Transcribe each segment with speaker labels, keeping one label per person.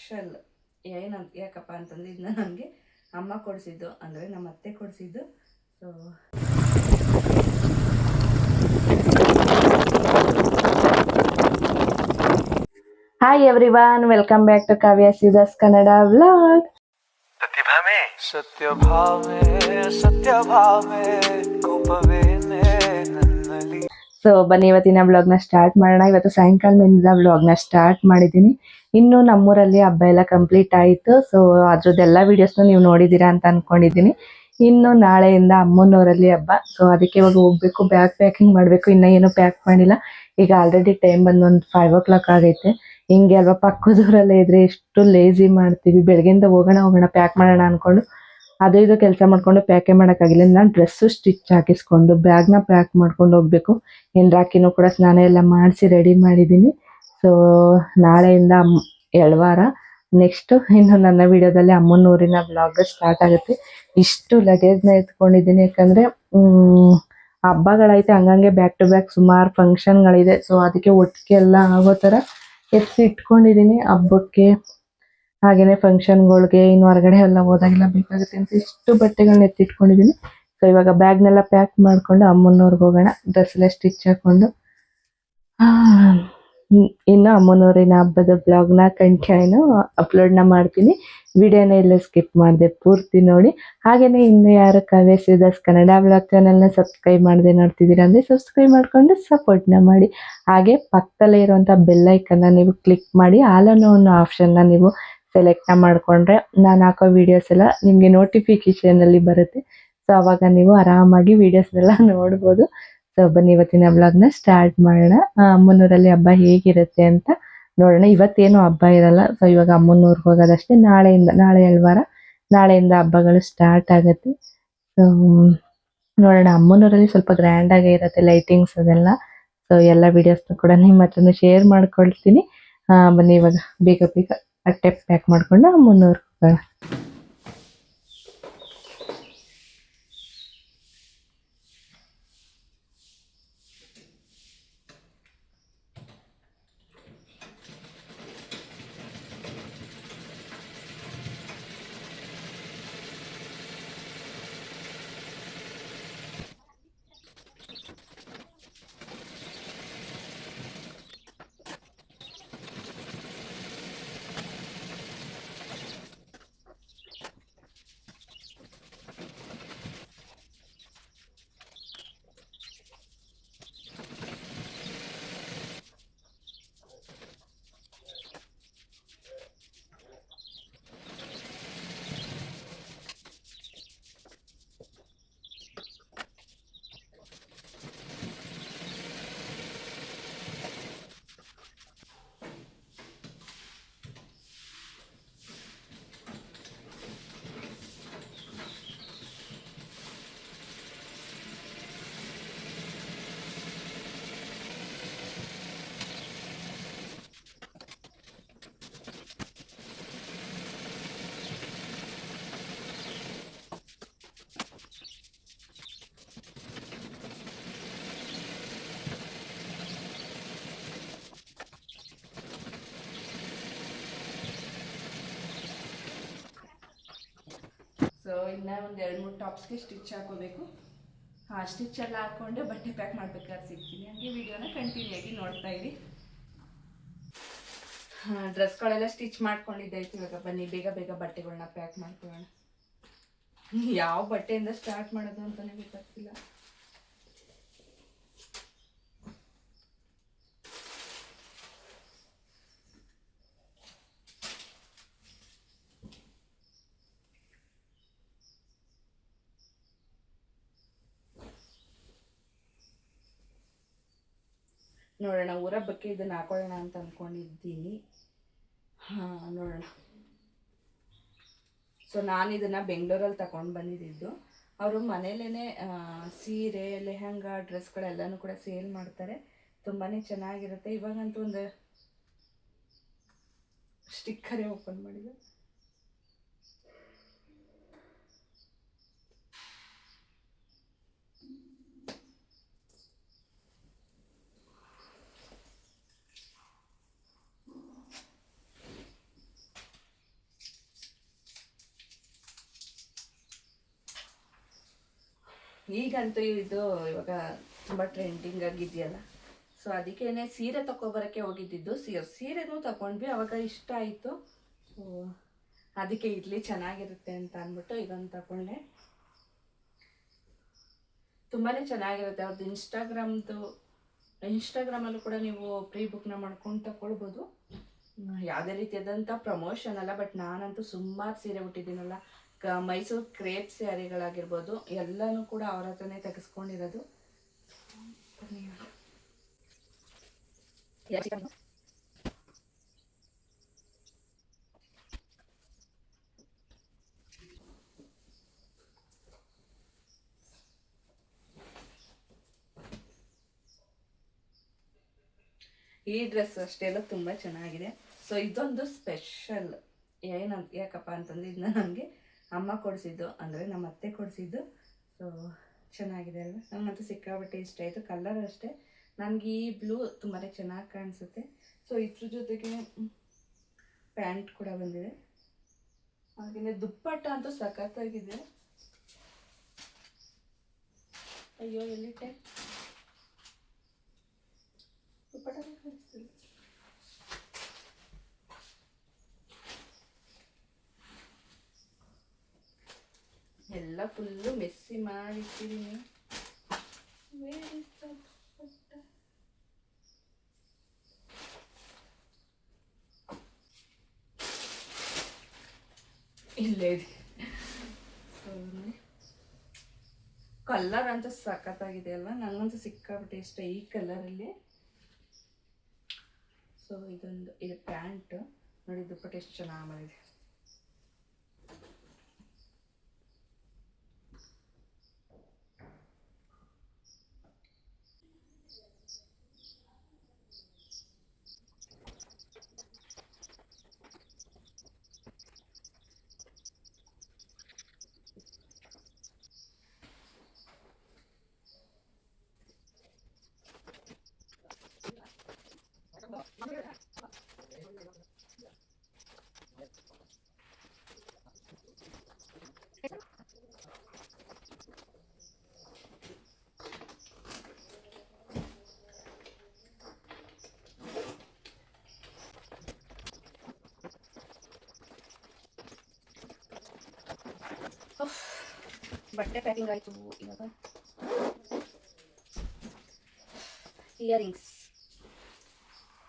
Speaker 1: Special. ಏನಂತ ಯಾಕಪ್ಪ ಅಂತಂದ್ರೆ ಇದನ್ನ ನನಗೆ ಅಮ್ಮ ಕೊಡಿಸಿದ್ದು, ಅಂದರೆ ನಮ್ಮ ಅತ್ತೆ ಕೊಡಿಸಿದ್ದು. So hi everyone, welcome back to Kavya ಸೀದಾಸ್ ಕನ್ನಡ ವ್ಲಾಗ್. ಸೊ ಬನ್ನಿ ಇವತ್ತಿನ ವ್ಲಾಗ್ನ ಸ್ಟಾರ್ಟ್ ಮಾಡೋಣ. ಇವತ್ತು ಸಾಯಂಕಾಲದಿಂದ ವ್ಲಾಗ್ನ ಸ್ಟಾರ್ಟ್ ಮಾಡಿದ್ದೀನಿ. ಇನ್ನು ನಮ್ಮೂರಲ್ಲಿ ಹಬ್ಬ ಎಲ್ಲ ಕಂಪ್ಲೀಟ್ ಆಯಿತು. ಸೊ ಅದ್ರದ್ದೆಲ್ಲ ವೀಡಿಯೋಸ್ನ ನೀವು ನೋಡಿದ್ದೀರಾ ಅಂತ ಅಂದ್ಕೊಂಡಿದ್ದೀನಿ. ಇನ್ನು ನಾಳೆಯಿಂದ ಅಮ್ಮನವರಲ್ಲಿ ಹಬ್ಬ. ಸೊ ಅದಕ್ಕೆ ಇವಾಗ ಹೋಗಬೇಕು, ಬ್ಯಾಗ್ ಪ್ಯಾಕಿಂಗ್ ಮಾಡಬೇಕು. ಇನ್ನೂ ಏನೂ ಪ್ಯಾಕ್ ಮಾಡಿಲ್ಲ. ಈಗ ಆಲ್ರೆಡಿ ಟೈಮ್ ಬಂದು ಒಂದು 5 o'clock ಆಗೈತೆ. ಹಿಂಗೆ ಅಲ್ವಾ, ಪಕ್ಕದೂರಲ್ಲೇ ಇದ್ರೆ ಎಷ್ಟು ಲೇಜಿ ಮಾಡ್ತೀವಿ. ಬೆಳಗ್ಗೆಯಿಂದ ಹೋಗೋಣ ಪ್ಯಾಕ್ ಮಾಡೋಣ ಅಂದ್ಕೊಂಡು ಅದು ಇದು ಕೆಲಸ ಮಾಡ್ಕೊಂಡು ಪ್ಯಾಕೇ ಮಾಡೋಕ್ಕಾಗಿಲ್ಲ. ನಾನು ಡ್ರೆಸ್ಸು ಸ್ಟಿಚ್ ಹಾಕಿಸ್ಕೊಂಡು ಬ್ಯಾಗ್ನ ಪ್ಯಾಕ್ ಮಾಡ್ಕೊಂಡು ಹೋಗಬೇಕು. ಇನ್ನು ರಾಕಿನೂ ಕೂಡ ಸ್ನಾನ ಎಲ್ಲ ಮಾಡಿಸಿ ರೆಡಿ ಮಾಡಿದ್ದೀನಿ. ಸೊ ನಾಳೆಯಿಂದ ಎಳ್ವಾರ. ನೆಕ್ಸ್ಟು ಇನ್ನು ನನ್ನ ವಿಡಿಯೋದಲ್ಲಿ ಅಮ್ಮನೂರಿನ ಬ್ಲಾಗ್ ಸ್ಟಾರ್ಟ್ ಆಗುತ್ತೆ. ಇಷ್ಟು ಲಗೇಜ್ನ ಎತ್ಕೊಂಡಿದ್ದೀನಿ, ಯಾಕಂದರೆ ಹಬ್ಬಗಳೈತೆ, ಹಂಗಂಗೆ ಬ್ಯಾಕ್ ಟು ಬ್ಯಾಕ್ ಸುಮಾರು ಫಂಕ್ಷನ್ಗಳಿದೆ. ಸೊ ಅದಕ್ಕೆ ಒಟ್ಟಿಗೆ ಎಲ್ಲ ಆಗೋ ಥರ ಎತ್ತಿ ಇಟ್ಕೊಂಡಿದ್ದೀನಿ ಹಬ್ಬಕ್ಕೆ, ಹಾಗೆಯೇ ಫಂಕ್ಷನ್ಗಳಿಗೆ, ಇನ್ನು ಹೊರಗಡೆ ಎಲ್ಲ ಹೋದಾಗೆಲ್ಲ ಬೇಕಾಗುತ್ತೆ ಅಂತ ಇಷ್ಟು ಬಟ್ಟೆಗಳನ್ನ ಎತ್ತಿಟ್ಕೊಂಡಿದ್ದೀನಿ. ಸೊ ಇವಾಗ ಬ್ಯಾಗ್ನೆಲ್ಲ ಪ್ಯಾಕ್ ಮಾಡಿಕೊಂಡು ಅಮ್ಮನವ್ರಿಗೆ ಹೋಗೋಣ. ಡ್ರೆಸ್ ಎಲ್ಲ ಸ್ಟಿಚ್ ಹಾಕ್ಕೊಂಡು ಇನ್ನು ಅಮ್ಮನವರಿನ ಹಬ್ಬದ ಬ್ಲಾಗ್ನ ಕಂಟಿನ್ಯೂ ಅಪ್ಲೋಡ್ನ ಮಾಡ್ತೀನಿ. ವಿಡಿಯೋನ ಎಲ್ಲ ಸ್ಕಿಪ್ ಮಾಡಿದೆ, ಪೂರ್ತಿ ನೋಡಿ. ಹಾಗೆಯೇ ಇನ್ನು ಯಾರು ಕಾವ್ಯ ಸೀದಾಸ್ ಕನ್ನಡ ಬ್ಲಾಗ್ ಚಾನಲ್ನ ಸಬ್ಸ್ಕ್ರೈಬ್ ಮಾಡದೆ ನೋಡ್ತಿದ್ದೀರಾ ಅಂದರೆ ಸಬ್ಸ್ಕ್ರೈಬ್ ಮಾಡಿಕೊಂಡು ಸಪೋರ್ಟ್ನ ಮಾಡಿ. ಹಾಗೆ ಪಕ್ಕದಲ್ಲೇ ಇರುವಂಥ ಬೆಲ್ಲೈಕನ್ನ ನೀವು ಕ್ಲಿಕ್ ಮಾಡಿ ಆಲ್ ಅನ್ನೋ ಒಂದು ಆಪ್ಷನ್ನ ನೀವು ಸೆಲೆಕ್ಟ್ನ ಮಾಡಿಕೊಂಡ್ರೆ ನಾನು ಹಾಕೋ ವೀಡಿಯೋಸ್ ಎಲ್ಲ ನಿಮಗೆ ನೋಟಿಫಿಕೇಷನಲ್ಲಿ ಬರುತ್ತೆ. ಸೊ ಆವಾಗ ನೀವು ಆರಾಮಾಗಿ ವೀಡಿಯೋಸ್ನೆಲ್ಲ ನೋಡ್ಬೋದು. ಸೊ ಬನ್ನಿ ಇವತ್ತಿನ ಬ್ಲಾಗ್ನ ಸ್ಟಾರ್ಟ್ ಮಾಡೋಣ. ಅಮ್ಮನೂರಲ್ಲಿ ಹಬ್ಬ ಹೇಗಿರುತ್ತೆ ಅಂತ ನೋಡೋಣ. ಇವತ್ತೇನು ಹಬ್ಬ ಇರಲ್ಲ. ಸೊ ಇವಾಗ ಅಮ್ಮನೂರ್ಗೆ ಹೋಗೋದಷ್ಟೇ. ನಾಳೆ ಎಳ್ವಾರ, ನಾಳೆಯಿಂದ ಹಬ್ಬಗಳು ಸ್ಟಾರ್ಟ್ ಆಗುತ್ತೆ. ಸೊ ನೋಡೋಣ. ಅಮ್ಮನೂರಲ್ಲಿ ಸ್ವಲ್ಪ ಗ್ರ್ಯಾಂಡಾಗೇ ಇರುತ್ತೆ, ಲೈಟಿಂಗ್ಸ್ ಅದೆಲ್ಲ. ಸೊ ಎಲ್ಲ ವೀಡಿಯೋಸ್ನ ಕೂಡ ನಿಮ್ಮ ಹತ್ರನೂ ಶೇರ್ ಮಾಡ್ಕೊಳ್ತೀನಿ. ಬನ್ನಿ ಇವಾಗ ಬೇಗ ಅಟ್ಟೆ ಪ್ಯಾಕ್ ಮಾಡಿಕೊಂಡು ಅಮ್ಮನೂರ್ಗೆ ಹೋಗೋಣ. ಸೊ ಇನ್ನು ಒಂದು 2-3 ಟಾಪ್ಸ್ಗೆ ಸ್ಟಿಚ್ ಹಾಕೋಬೇಕು. ಸ್ಟಿಚ್ ಎಲ್ಲ ಹಾಕ್ಕೊಂಡು ಬಟ್ಟೆ ಪ್ಯಾಕ್ ಮಾಡ್ಬೇಕಾದ್ರೆ ಸಿಗ್ತೀನಿ. ಹಾಗೆ ವಿಡಿಯೋನ ಕಂಟಿನ್ಯೂ ಆಗಿ ನೋಡ್ತಾ ಇರಿ. ಡ್ರೆಸ್ಗಳೆಲ್ಲ ಸ್ಟಿಚ್ ಮಾಡ್ಕೊಂಡಿದ್ದಾಯ್ತು. ಇವಾಗ ಬನ್ನಿ ಬೇಗ ಬಟ್ಟೆಗಳನ್ನ ಪ್ಯಾಕ್ ಮಾಡ್ಕೊಳ್ಳೋಣ. ಯಾವ ಬಟ್ಟೆಯಿಂದ ಸ್ಟಾರ್ಟ್ ಮಾಡೋದು ಅಂತಲೇ ಗೊತ್ತಾಗ್ತಿಲ್ಲ. ನೋಡೋಣ, ಊರಬ್ಬಕ್ಕೆ ಇದನ್ನು ಹಾಕೊಳ್ಳೋಣ ಅಂತ ಅಂದ್ಕೊಂಡಿದ್ದೀನಿ. ನೋಡೋಣ. ಸೊ ನಾನು ಇದನ್ನು ಬೆಂಗಳೂರಲ್ಲಿ ತಗೊಂಡು ಬಂದಿದ್ದು. ಅವರು ಮನೇಲೇ ಸೀರೆ, ಲೆಹಂಗಾ, ಡ್ರೆಸ್ಗಳೆಲ್ಲನೂ ಕೂಡ ಸೇಲ್ ಮಾಡ್ತಾರೆ. ತುಂಬಾ ಚೆನ್ನಾಗಿರುತ್ತೆ. ಇವಾಗಂತೂ ಒಂದು ಸ್ಟಿಕ್ಕರೇ ಓಪನ್ ಮಾಡಿದೆ.
Speaker 2: ಈಗಂತೂ ಇದು ಇವಾಗ ತುಂಬ ಟ್ರೆಂಡಿಂಗ್ ಆಗಿದೆಯಲ್ಲ, ಸೊ ಅದಕ್ಕೇನೆ ಸೀರೆ ತಗೊಬರೋಕ್ಕೆ ಹೋಗಿದ್ದಿದ್ದು. ಸೀರೆನೂ ತಗೊಂಡ್ವಿ, ಅವಾಗ ಇಷ್ಟ ಆಯಿತು. ಸೊ ಅದಕ್ಕೆ ಇರಲಿ ಚೆನ್ನಾಗಿರುತ್ತೆ ಅಂತ ಅಂದ್ಬಿಟ್ಟು ಇದೊಂದು ತಗೊಂಡೆ. ತುಂಬಾ ಚೆನ್ನಾಗಿರುತ್ತೆ. ಅವ್ರದ್ದು ಇನ್ಸ್ಟಾಗ್ರಾಮಲ್ಲೂ ಕೂಡ ನೀವು ಪ್ರೀ ಬುಕ್ನ ಮಾಡ್ಕೊಂಡು ತಗೊಳ್ಬೋದು. ಯಾವುದೇ ರೀತಿಯಾದಂಥ ಪ್ರಮೋಷನ್ ಅಲ್ಲ, ಬಟ್ ನಾನಂತೂ ಸುಮಾರು ಸೀರೆ ಉಟ್ಟಿದ್ದೀನಲ್ಲ, ಮೈಸೂರು ಕ್ರೇಪ್ ಸ್ಯಾರಿಗಳಾಗಿರ್ಬೋದು ಎಲ್ಲನೂ ಕೂಡ ಅವ್ರ ಹತ್ರನೇ ತೆಗೆಸ್ಕೊಂಡಿರೋದು. ಈ ಡ್ರೆಸ್ ಅಷ್ಟೆಲ್ಲ ತುಂಬ ಚೆನ್ನಾಗಿದೆ. ಸೊ ಇದೊಂದು ಸ್ಪೆಷಲ್. ಯಾಕಪ್ಪ ಅಂತಂದರೆ ಇದನ್ನ ನನಗೆ ಅಮ್ಮ ಕೊಡಿಸಿದ್ದು, ಅಂದರೆ ನಮ್ಮ ಅತ್ತೆ ಕೊಡಿಸಿದ್ದು. ಸೊ ಚೆನ್ನಾಗಿದೆ ಅಲ್ವಾ, ನನಗಂತೂ ಸಿಕ್ಕಾಬಟ್ಟೆ ಇಷ್ಟ ಆಯಿತು. ಕಲರ್ ಅಷ್ಟೇ, ನನಗೆ ಈ ಬ್ಲೂ ತುಂಬಾ ಚೆನ್ನಾಗಿ ಕಾಣಿಸುತ್ತೆ. ಸೊ ಇದ್ರ ಜೊತೆಗೆ ಪ್ಯಾಂಟ್ ಕೂಡ ಬಂದಿದೆ. ಹಾಗೆಯೇ ದುಪ್ಪಟ್ಟ ಅಂತೂ ಸಖತ್ತಾಗಿದೆ. ಅಯ್ಯೋ ಎಲ್ಲಿಟ್ಟೆ ದುಪ್ಪಟ್ಟ ಕಾಣಿಸ್ತಿಲ್ಲ. ಎಲ್ಲ ಫುಲ್ಲು ಮೆಸ್ಸಿ ಮಾಡಿಟ್ಟಿದ್ದೀನಿ. ಇಲ್ಲೇ ಇದೆ. ಕಲರ್ ಅಂತೂ ಸಖತ್ತಾಗಿದೆ ಅಲ್ವಾ, ನನಗಂತೂ ಸಿಕ್ಕಾಬಿಟ್ಟೆ ಇಷ್ಟ ಈ ಕಲರಲ್ಲಿ. ಸೊ ಇದು ಪ್ಯಾಂಟ್ ನೋಡಿ, ದುಪ್ಪಟ್ಟೆ ಎಷ್ಟು ಚೆನ್ನಾಗಿ ಮಾಡಿದೆ. ಬಟ್ಟೆ ಪ್ಯಾಕಿಂಗ್ ಆಯಿತು. ಇವಾಗ ಇಯರಿಂಗ್ಸ್,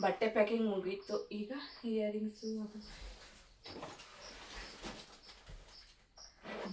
Speaker 2: ಬಟ್ಟೆ ಪ್ಯಾಕಿಂಗ್ ಮುಗೀತು. ಈಗ ಇಯರಿಂಗ್ಸು,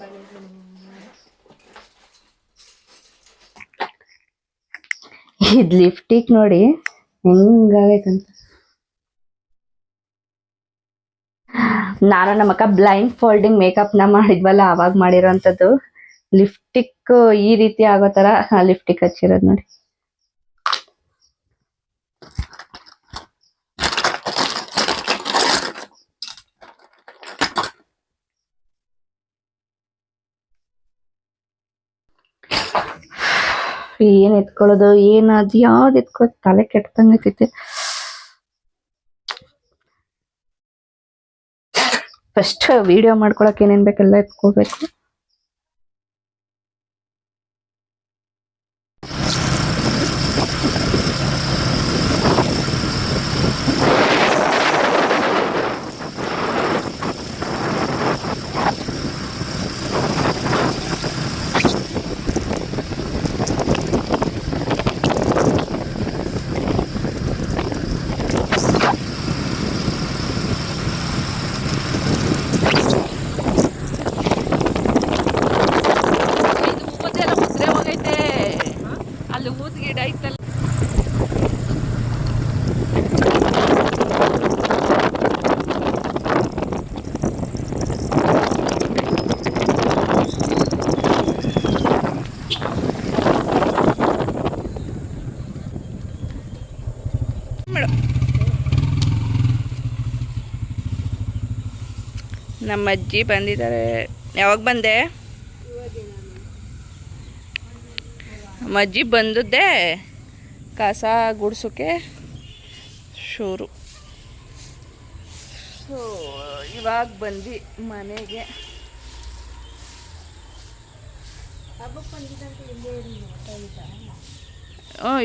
Speaker 2: ಬಳೆಗಳು.
Speaker 1: ಇದು ಲಿಫ್ಟಿಗೆ ನೋಡಿ ಹೆಂಗಾಗೈತಂತ. ನಾನು ನಮ್ಮ ಅಕ್ಕ ಬ್ಲೈಂಡ್ ಫೋಲ್ಡಿಂಗ್ ಮೇಕಪ್ನ ಮಾಡಿದ್ವಲ್ಲ, ಅವಾಗ ಮಾಡಿರೋಂಥದ್ದು. ಲಿಫ್ಟಿಕ್ ಈ ರೀತಿ ಆಗೋ ತರ ಲಿಫ್ಟಿಕ್ ಹಚ್ಚಿರೋದು ನೋಡಿ. ಏನ್ ಎತ್ಕೊಳ್ಳೋದು, ಅದು ಯಾವ್ದು ಎತ್ಕೊಳ್ಳೋದು, ತಲೆ ಕೆಟ್ಟಂಗೈತೈತೆ. ಫಸ್ಟ್ ವಿಡಿಯೋ ಮಾಡ್ಕೊಳಕ್ ಏನೇನ್ ಬೇಕೆಲ್ಲ ಎತ್ಕೋಬೇಕು. ನಮ್ಮ ಅಜ್ಜಿ ಬಂದಿದ್ದಾರೆ. ಯಾವಾಗ ಬಂದೆ? ನಮ್ಮ ಅಜ್ಜಿ ಬಂದದ್ದೇ ಕಸ ಗುಡ್ಸೋಕ್ಕೆ ಶುರು. ಸೊ ಇವಾಗ ಬಂದು ಮನೆಗೆ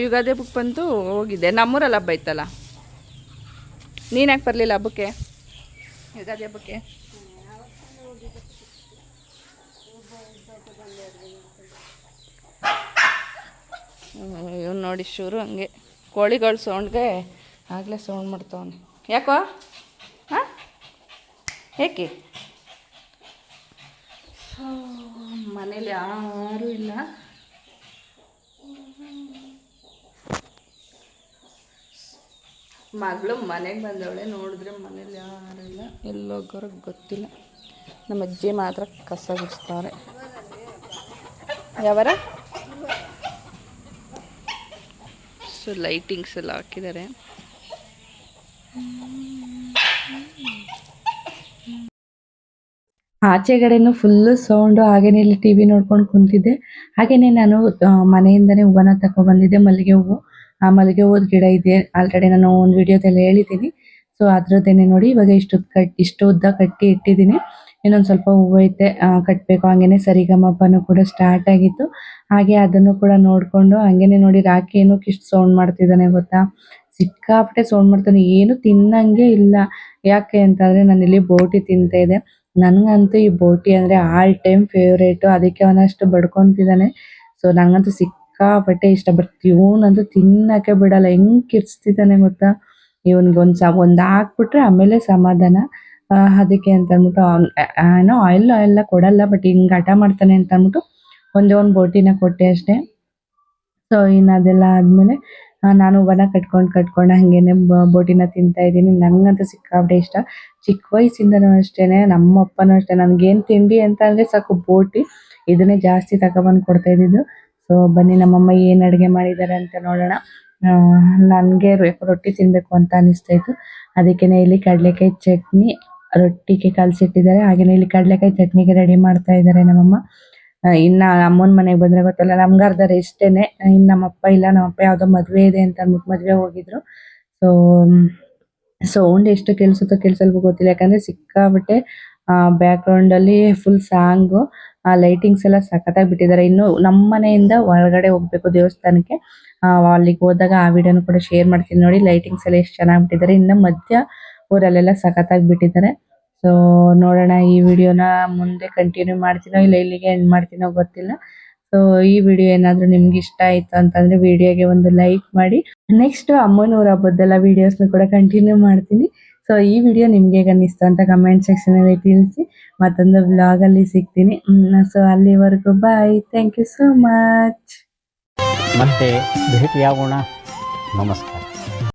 Speaker 2: ಯುಗಾದಿ ಹಬ್ಬಕ್ಕೆ ಬಂತು ಹೋಗಿದ್ದೆ. ನಮ್ಮೂರಲ್ಲಿ ಹಬ್ಬ ಇತ್ತಲ್ಲ. ನೀನು ಯಾಕೆ ಬರಲಿಲ್ಲ ಹಬ್ಬಕ್ಕೆ, ಯುಗಾದಿ ಹಬ್ಬಕ್ಕೆ? ಇವ್ನು ನೋಡಿ ಶುರು ಹಂಗೆ ಕೋಳಿಗಳ ಸೌಂಡ್ಗೆ ಆಗಲೇ ಸೌಂಡ್ ಮಾಡ್ತಾವನೆ. ಯಾಕೋ ಹಾಂ ಏಕೆ? ಮನೇಲಿ ಯಾರೂ ಇಲ್ಲ. ಮಗಳು ಮನೆಗೆ ಬಂದವಳೆ, ನೋಡಿದ್ರೆ ಮನೇಲಿ ಯಾರೂ ಇಲ್ಲ, ಎಲ್ಲೋಗೋರು ಗೊತ್ತಿಲ್ಲ. ನಮ್ಮ ಅಜ್ಜಿ ಮಾತ್ರ ಕಸ ಗುಡಿಸ್ತಾರೆ. ಯಾವಾರ ಸೊ ಲೈಟಿಂಗ್ಸ್ ಎಲ್ಲ ಹಾಕಿದ್ದಾರೆ.
Speaker 1: ಆಚೆಗಡೆನೂ ಫುಲ್ಲು ಸೌಂಡು. ಹಾಗೇನೆ ಇಲ್ಲಿ ಟಿ ವಿ ನೋಡ್ಕೊಂಡು ಕುಂತಿದ್ದೆ. ಹಾಗೇನೆ ನಾನು ಮನೆಯಿಂದನೇ ಹೂವನ್ನ ತಗೊಬಂದಿದ್ದೆ, ಮಲ್ಲಿಗೆ ಹೂವು. ಆ ಮಲ್ಲಿಗೆ ಹೂವದ ಗಿಡ ಇದೆ, ಆಲ್ರೆಡಿ ನಾನು ಒಂದು ವಿಡಿಯೋದಲ್ಲಿ ಹೇಳಿದ್ದೀನಿ. ಸೊ ಅದ್ರದ್ದೇನೆ ನೋಡಿ ಇವಾಗ ಇಷ್ಟು ಉದ್ದ ಕಟ್ಟಿ ಇಟ್ಟಿದ್ದೀನಿ. ಇನ್ನೊಂದು ಸ್ವಲ್ಪ ಹೂವು ಐತೆ ಕಟ್ಟಬೇಕು. ಹಂಗೇನೆ ಸರಿಗಮಪನೂ ಕೂಡ ಸ್ಟಾರ್ಟ್ ಆಗಿತ್ತು. ಹಾಗೆ ಅದನ್ನು ಕೂಡ ನೋಡಿಕೊಂಡು ಹಂಗೇನೆ ನೋಡಿ ರಾಕಿ ಏನಕ್ಕೆ ಇಷ್ಟು ಸೌಂಡ್ ಮಾಡ್ತಿದ್ದಾನೆ ಗೊತ್ತಾ? ಸಿಕ್ಕಾಪಟ್ಟೆ ಸೌಂಡ್ ಮಾಡ್ತಾನೆ, ಏನು ತಿನ್ನಂಗೆ ಇಲ್ಲ. ಯಾಕೆ ಅಂತಂದರೆ ನಾನಿಲ್ಲಿ ಬೋಟಿ ತಿಂತಾ ಇದ್ದೆ. ನನಗಂತೂ ಈ ಬೋಟಿ ಅಂದರೆ ಆಲ್ ಟೈಮ್ ಫೇವ್ರೇಟು. ಅದಕ್ಕೆ ಅವನಷ್ಟು ಬಡ್ಕೊತಿದ್ದಾನೆ. ಸೊ ನನಗಂತೂ ಸಿಕ್ಕಾಪಟ್ಟೆ ಇಷ್ಟ. ಬಟ್ ಇವನಂತೂ ತಿನ್ನೋಕ್ಕೆ ಬಿಡಲ್ಲ, ಹೆಂಗೆ ಕಿರ್ಚ್ತಿದ್ದಾನೆ ಗೊತ್ತಾ? ಇವನಿಗೆ ಒಂದು ಹಾಕ್ಬಿಟ್ರೆ ಆಮೇಲೆ ಸಮಾಧಾನ. ಅದಕ್ಕೆ ಅಂತ ಅಂದ್ಬಿಟ್ಟು ಏನೋ ಆಯಿಲ್ ಎಲ್ಲ ಕೊಡಲ್ಲ, ಬಟ್ ಹಿಂಗೆ ಹಠ ಮಾಡ್ತಾನೆ ಅಂತ ಅಂದ್ಬಿಟ್ಟು ಒಂದೇ ಒಂದು ಬೋಟಿನ ಕೊಟ್ಟೆ ಅಷ್ಟೇ. ಸೊ ಇನ್ನು ಅದೆಲ್ಲ ಆದಮೇಲೆ ನಾನು ಹೂವನ್ನ ಕಟ್ಕೊಂಡು ಹಾಗೇನೆ ಬೋಟಿನ ತಿಂತಾ ಇದ್ದೀನಿ. ನನಗಂತೂ ಸಿಕ್ಕಾಪಟ್ಟೆ ಇಷ್ಟ. ಚಿಕ್ಕ ವಯಸ್ಸಿಂದನೂ ಅಷ್ಟೇ, ನಮ್ಮಪ್ಪನೂ ಅಷ್ಟೇ, ನನಗೇನು ತಿಂಡಿ ಅಂತ ಅಂದರೆ ಸಾಕು ಬೋಟಿ, ಇದನ್ನೇ ಜಾಸ್ತಿ ತಗೊಬಂದು ಕೊಡ್ತಾ ಇದ್ದಿದ್ದು. ಸೊ ಬನ್ನಿ ನಮ್ಮಮ್ಮ ಏನು ಅಡುಗೆ ಮಾಡಿದ್ದಾರೆ ಅಂತ ನೋಡೋಣ. ನನಗೆ ರೊಟ್ಟಿ ತಿನ್ನಬೇಕು ಅಂತ ಅನಿಸ್ತಾಯಿತ್ತು. ಅದಕ್ಕೆ ಇಲ್ಲಿ ಕಡಲೆಕಾಯಿ ಚಟ್ನಿ ರೊಟ್ಟಿಗೆ ಕಲಸಿಟ್ಟಿದ್ದಾರೆ. ಹಾಗೆಯೇ ಇಲ್ಲಿ ಕಡಲೆಕಾಯಿ ಚಟ್ನಿಗೆ ರೆಡಿ ಮಾಡ್ತಾ ಇದ್ದಾರೆ ನಮ್ಮಮ್ಮ. ಇನ್ನು ಅಮ್ಮನ ಮನೆಗೆ ಬಂದರೆ ಗೊತ್ತಲ್ಲ, ನಮ್ಗೆ ಅರ್ಧ ರೆಸ್ಟೇನೆ. ಇನ್ನು ನಮ್ಮಪ್ಪ ಇಲ್ಲ, ನಮ್ಮಪ್ಪ ಯಾವುದೋ ಮದುವೆ ಇದೆ ಅಂತ ಅಂದ್ಬಿಟ್ಟು ಮದುವೆ ಹೋಗಿದ್ರು. ಸೊ ಸೌಂಡ್ ಎಷ್ಟು ಕೇಳಿಸಲ್ವೋ ಗೊತ್ತಿಲ್ಲ, ಯಾಕಂದರೆ ಸಿಕ್ಕಾಬಿಟ್ಟೆ ಬ್ಯಾಕ್ಗ್ರೌಂಡಲ್ಲಿ ಫುಲ್ ಸಾಂಗು, ಲೈಟಿಂಗ್ಸ್ ಎಲ್ಲ ಸಖತ್ತಾಗಿ ಬಿಟ್ಟಿದ್ದಾರೆ. ಇನ್ನು ನಮ್ಮ ಮನೆಯಿಂದ ಒಳಗಡೆ ಹೋಗಬೇಕು ದೇವಸ್ಥಾನಕ್ಕೆ. ಅಲ್ಲಿಗೆ ಹೋದಾಗ ಆ ವಿಡಿಯೋನು ಕೂಡ ಶೇರ್ ಮಾಡ್ತೀನಿ ನೋಡಿ. ಲೈಟಿಂಗ್ಸ್ ಎಲ್ಲ ಎಷ್ಟು ಚೆನ್ನಾಗಿ ಬಿಟ್ಟಿದ್ದಾರೆ. ಇನ್ನು ಮಧ್ಯ ಊರಲ್ಲೆಲ್ಲ ಸಖತ್ತಾಗಿ ಬಿಟ್ಟಿದ್ದಾರೆ. ಸೊ ನೋಡೋಣ, ಈ ವಿಡಿಯೋನ ಮುಂದೆ ಕಂಟಿನ್ಯೂ ಮಾಡ್ತೀನೋ ಇಲ್ಲ ಇಲ್ಲಿಗೆ ಎಂಡ್ ಮಾಡ್ತೀನೋ ಗೊತ್ತಿಲ್ಲ. ಸೊ ಈ ವಿಡಿಯೋ ಏನಾದರೂ ನಿಮ್ಗೆ ಇಷ್ಟ ಆಯಿತು ಅಂತಂದರೆ ವಿಡಿಯೋಗೆ ಒಂದು ಲೈಕ್ ಮಾಡಿ. ನೆಕ್ಸ್ಟ್ ಅಮ್ಮನೂರ ಹಬ್ಬದ್ದೆಲ್ಲ ವೀಡಿಯೋಸ್ನ ಕೂಡ ಕಂಟಿನ್ಯೂ ಮಾಡ್ತೀನಿ. ಸೊ ಈ ವಿಡಿಯೋ ನಿಮ್ಗೆ ಹೇಗೆ ಅನ್ನಿಸ್ತು ಅಂತ ಕಮೆಂಟ್ ಸೆಕ್ಷನಲ್ಲಿ ತಿಳಿಸಿ. ಮತ್ತೊಂದು ವ್ಲಾಗಲ್ಲಿ ಸಿಗ್ತೀನಿ. ಸೊ ಅಲ್ಲಿವರೆಗೂ ಬಾಯ್, ಥ್ಯಾಂಕ್ ಯು ಸೋ ಮಚ್.
Speaker 3: ಮತ್ತೆ ಭೇಟಿಯಾಗೋಣ. ನಮಸ್ಕಾರ.